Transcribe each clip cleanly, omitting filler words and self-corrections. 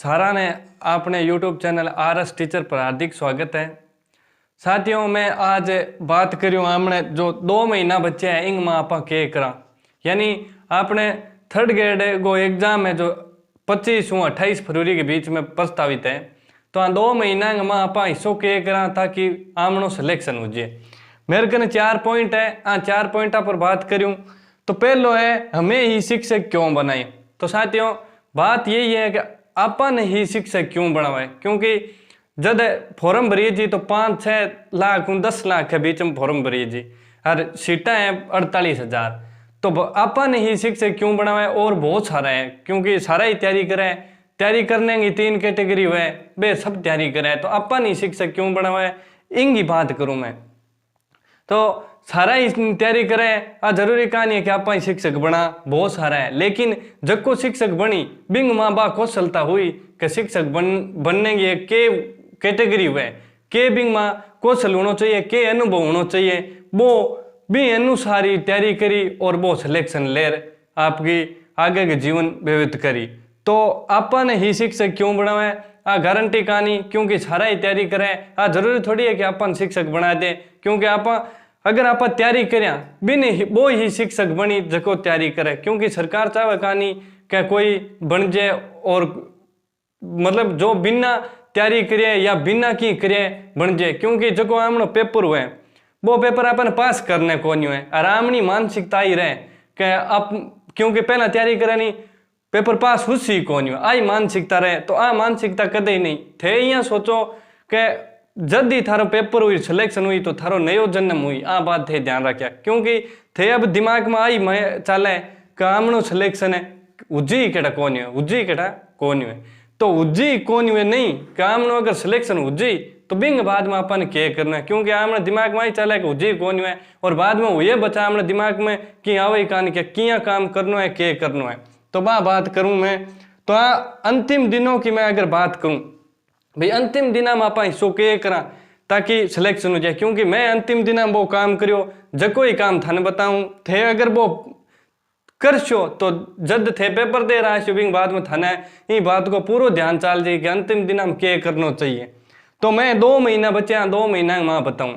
सारा ने अपने YouTube चैनल RS टीचर पर हार्दिक स्वागत है। साथियों, मैं आज बात करूँ हमने जो 2 महीना बच्चे हैं इंग में आप के करा, यानी आपने थर्ड ग्रेड को एग्जाम है जो 25 और 28 फरवरी के बीच में प्रस्तावित है। तो 2 महीना में आप हिस्सों के करा ताकि आमनो सिलेक्शन हो जाए। मेरे कने 4 पॉइंट है, 4 पॉइंटा पर बात करूँ तो पहलो है हमें ही शिक्षक क्यों बनाए। तो साथियों, बात यही है कि अपन ही शिक्षक क्यों बनावे, क्योंकि जब फॉर्म भरिए जी तो 5-6 लाख 10 लाख के बीच में फॉर्म भरिए जी और सीटा है 48,000। तो अपन ही शिक्षक क्यों बनावे, और बहुत सारा है क्योंकि सारा ही तैयारी करने की 3 कैटेगरी हुए वे सब तैयारी करे। तो अपन ही शिक्षक क्यों बनावे इंगी बात करूँ मैं। तो सारा ही तैयारी करे जरूरी कहानी है कि आप शिक्षक बना, बहुत सारा है, लेकिन जब को शिक्षक बनी बिंग माँ बाप कौशलता हुई कि शिक्षक बनने की के कैटेगरी हुए के बिंग माँ कौशल होना चाहिए, के अनुभव होना चाहिए, वो भी अनुसार ही तैयारी करी और वो सिलेक्शन ले आपकी आगे के जीवन व्यतीत करी। तो अपन ही शिक्षक क्यों बनावे गारंटी कहानी, क्योंकि सारा ही तैयारी करें जरूरी थोड़ी है कि अपन शिक्षक बना दे, क्योंकि आप अगर आप तैयारी करें बिन वो ही शिक्षक बनी जको तैयारी करे, क्योंकि सरकार चाहे कहानी क्या कोई बन जाए और मतलब जो बिना तैयारी करे या बिना की करे बन जाए, क्योंकि जको आमनो पेपर हुए वो पेपर अपन पास करने को नहीं है। आरामनी मानसिकता ही रहे कि आप क्योंकि पहला तैयारी करे नहीं पेपर पास हुई को नहीं आई मानसिकता रहे। तो आ मानसिकता कदे ही नहीं थे। यहाँ सोचो कि जद ही थारो पेपर हुई सिलेक्शन हुई तो थारो नयो जन्म हुई, आ बात थे ध्यान रखा, क्योंकि थे अब दिमाग में आई मैं चले कामनो सिलेक्शन है उज्जी केटा कौन है, उज्जी केटा कौन है। तो उज्जी कौन हुए नहीं कामनो अगर सिलेक्शन उज्जी तो बिंग बाद में अपन के करना है, क्योंकि हमने दिमाग में ही चला कि उज्जी कौन हुए और बाद में हुए बचा हमने दिमाग में कि आवे कान के किया काम करना है के करना है। तो बात करूं मैं तो अंतिम दिनों की मैं अगर बात करूं भाई अंतिम दिन में आप हिस्सों के करा ताकि सिलेक्शन हो जाए, क्योंकि मैं अंतिम दिन वो काम करियो जब कोई काम थाने बताऊं थे अगर वो करशो तो जद थे पेपर दे रहा है बाद में थाने ये बात को पूरा ध्यान चाल जाए कि अंतिम दिन हम क्या करना चाहिए। तो मैं 2 महीना बचे 2 महीना में बताऊं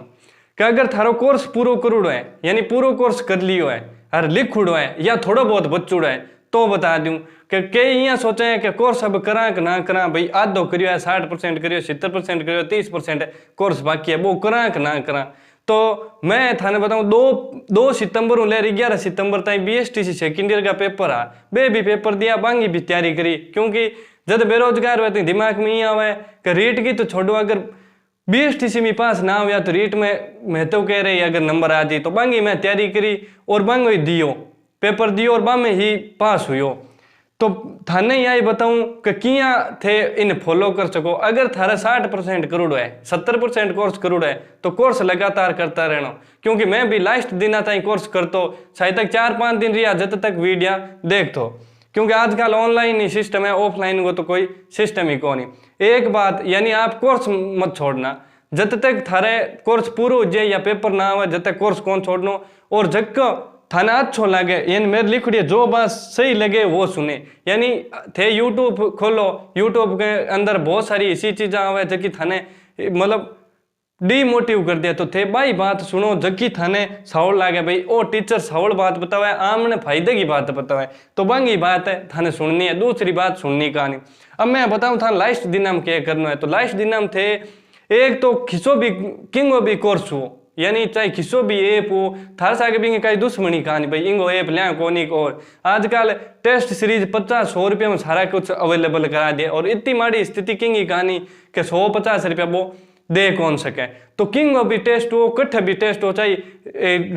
कि अगर थारो कोर्स पूरा करूड़ो है यानी पूरा कोर्स कर लियो है और लिखुड़ो है या थोड़ा बहुत बच्चुड़ो है तो बता दूं कि कई यहाँ सोचे हैं कि कोर्स अब करा कि ना करा, भाई आधो करियो है 60% करियो 70% करियो 30% कोर्स बाकी है वो करा कि ना करा। तो मैं थाने बताऊं 2 सितंबर ले 11 सितंबर तक BSTC सेकेंड ईयर का पेपर आ बे भी पेपर दिया बांगी भी तैयारी करी, क्योंकि जब बेरोजगार हुए तो दिमाग में ये आवे कि रीट की तो छोड़ो अगर BSTC में पास ना हुआ तो रीट में मैं तो कह रही अगर नंबर आ जाए तो बांगी मैं तैयारी करी और बांगी दियो पेपर दियो और बामे ही पास हुई। तो थाने यही बताऊं कि किया थे इन फॉलो कर सको। अगर थारा 60% करोड़ है 70% कोर्स करोड़ है तो कोर्स लगातार करता रहना, क्योंकि मैं भी लास्ट दिन आता ही कोर्स करतो शायद तक 4-5 दिन रिया जब तक वीडियो देखतो, क्योंकि आजकल ऑनलाइन ही सिस्टम है, ऑफलाइन को तो कोई सिस्टम ही को नहीं। एक बात यानी आप कोर्स मत छोड़ना जब तक थारे कोर्स पूरा हो जाए या पेपर ना हो जब तक कोर्स कौन छोड़ना, और जब थाना अच्छो लगे यानी मेरे लिखिए जो बात सही लगे वो सुने। यानी थे यूट्यूब खोलो, यूट्यूब के अंदर बहुत सारी ऐसी चीज़ें आवे जो कि थाने मतलब डीमोटिव कर दिया, तो थे भाई बात सुनो जबकि थाने सावल लागे भाई ओ टीचर सावल बात बतावे आमने फायदे की बात बतावे तो बंगी बात है थाने सुननी है, दूसरी बात सुननी कहानी। अब मैं बताऊँ था लास्ट दिन हम क्या करना है। तो लास्ट दिन हम थे एक तो खिसो भी किंगो भी कोर्स हो, यानी चाहे किसो भी ऐप हो थार सागे भी कई दुश्मनी कहानी भाई इंगो ऐप लिया कोनी को। आजकल टेस्ट सीरीज 50-100 रुपये में सारा कुछ अवेलेबल करा दे और इतनी माड़ी स्थिति किंग की कहानी कि 150 रुपया वो दे कौन सके। तो किंग भी टेस्ट हो कट्ठे भी टेस्ट हो चाहे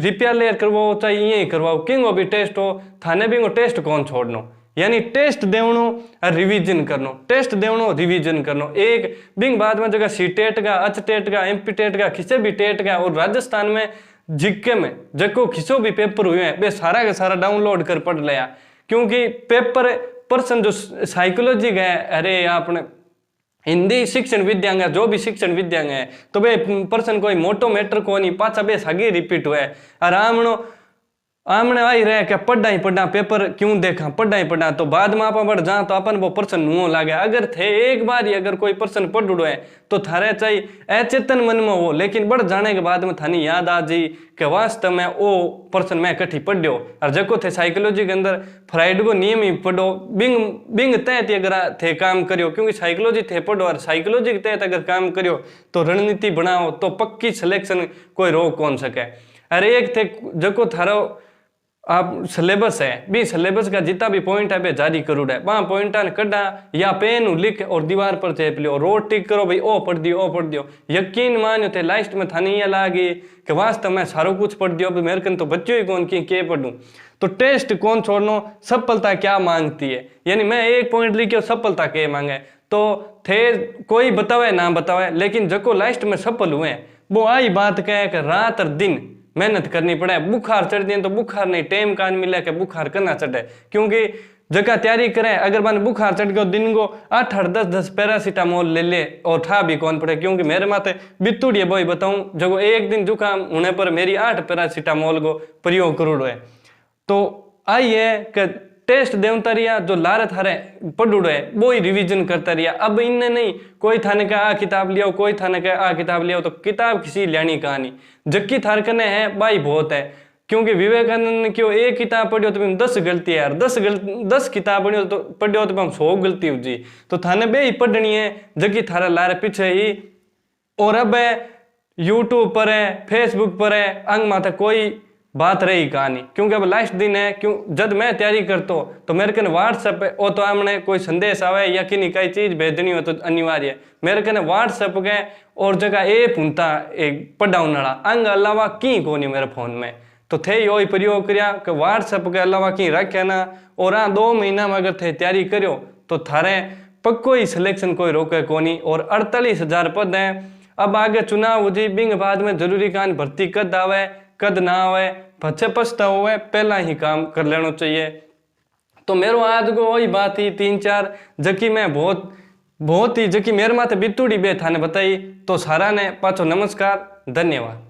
रिपेयर लेयर करवाओ चाहे ये करवाओ किंग भी टेस्ट हो थाने भी टेस्ट कौन छोड़नो, यानी टेस्ट देवनो और रिवीजन करनो, टेस्ट देवनो रिवीजन करनो। एक बिंग बाद में जगह सीटेट का अचटेट का एमपी टेट का किसी भी टेट का और राजस्थान में जिक्के में जको किसो भी पेपर हुए हैं वे सारा का सारा डाउनलोड कर पढ़ लिया, क्योंकि पेपर पर्सन जो साइकोलॉजी गए अरे आपने हिंदी शिक्षण विद्यांग जो भी शिक्षण विद्यांग है तो वे पर्सन कोई मोटो मैटर को नहीं पाचा बे सगी रिपीट हुए आरामनो आमने आई रहे क्या पढ़ा ही पढ़ा पेपर क्यों देखा पढ़ा ही पढ़ा, तो बाद में आप बढ़ जा तो अपन वो प्रश्न नुओ लागे। अगर थे एक बार ही अगर कोई प्रश्न पढ़ उड़ो है तो थारे चाहिए अचेतन मन में हो, लेकिन बढ़ जाने के बाद में थानी याद आ जी कि वास्तव में वो प्रश्न मैं कठी पढ़ो। और जको थे साइकोलॉजी के अंदर फ्राइड को नियम ही पढ़ो, बिंग बिंग तहत अगर थे काम करियो, क्योंकि साइकोलॉजी थे पढ़ो और साइकोलॉजी के तहत अगर काम करियो तो रणनीति बनाओ तो पक्की सिलेक्शन कोई रोक कौन सके। अरे एक थे जको थारो आप सिलेबस है भी सिलेबस का जितना भी पॉइंट है जारी करूड़ा है, वहां पॉइंट कड़ा या पेन लिख और दीवार पर चेप लियो, रोड टिक करो भाई ओ पढ़ दियो ओ पढ़ दियो। यकीन मानियो थे लास्ट में थानी ये लागी कि वास्तव में सारो कुछ पढ़ दियो, मेरे कन तो बच्चों ही कौन की के पढ़ूं। तो टेस्ट कौन छोड़नो, सफलता क्या मांगती है, यानी मैं एक पॉइंट लिखे सफलता के मांगे तो थे कोई बतावे ना बतावे, लेकिन जको लास्ट में सफल हुए वो आई बात कहे कि रात और दिन मेहनत करनी पड़े। बुखार चढ़ दिए तो बुखार नहीं टेम कान मिले कि बुखार करना चढ़े, क्योंकि जगह तैयारी करें अगर मैंने बुखार चढ़ गया दिन को 8-8 10 पैरासीटामोल ले ले और ठा भी कौन पड़े, क्योंकि मेरे माथे बितुड़ी है। बोई बताऊं जब एक दिन जुकाम होने पर मेरी 8 पैरासीटामोल को प्रयोग करोड़ है। तो आई है कि टेस्ट देवता रिया जो लारे थारे पढ़ुड़ो है वो ही रिवीजन करता रिया। अब इनने नहीं कोई थाने का आ किताब लिया कोई थाने का आ किताब लिया, तो किताब किसी लेनी कहानी जबकि थार कने है भाई बहुत है, क्योंकि विवेकानंद ने क्यों एक किताब पढ़ियो तो 10 गलती है यार, 10 किताब पढ़ियो तो 100 गलती हो जी। तो थाने बे ही पढ़नी है जबकि थारा लारे पीछे ही। और अब यूट्यूब पर है फेसबुक पर है अंग माता कोई बात रही कहानी, क्योंकि अब लास्ट दिन है। क्यों जब मैं तैयारी करता तो मेरे कने व्हाट्सएप है वो तो हमने कोई संदेश आवे या कि कई चीज भेजनी हो तो अनिवार्य है मेरे कने व्हाट्सएप के और जगह ऐप हुंता एक पढ़ाने वाला अंग अलावा की कोनी मेरे फोन में। तो थे यो ही प्रयोग करिया कि व्हाट्सएप के अलावा की रखे ना, और 2 महीना में अगर थे तैयारी करियो तो थारे पक्को ही सिलेक्शन कोई रोके कोनी। और 48,000 पद हैं। अब आगे चुनाव हो जी बिंग बाद में जरूरी कान भर्ती कद आवे कद ना आवे पछे पछताओ है, पहला ही काम कर लेना चाहिए। तो मेरो आज को वही बात ही 3-4 जबकि मैं बहुत ही जबकि मेरे माथे बितुड़ी बे थाने बताई। तो सारा ने पाछो नमस्कार धन्यवाद।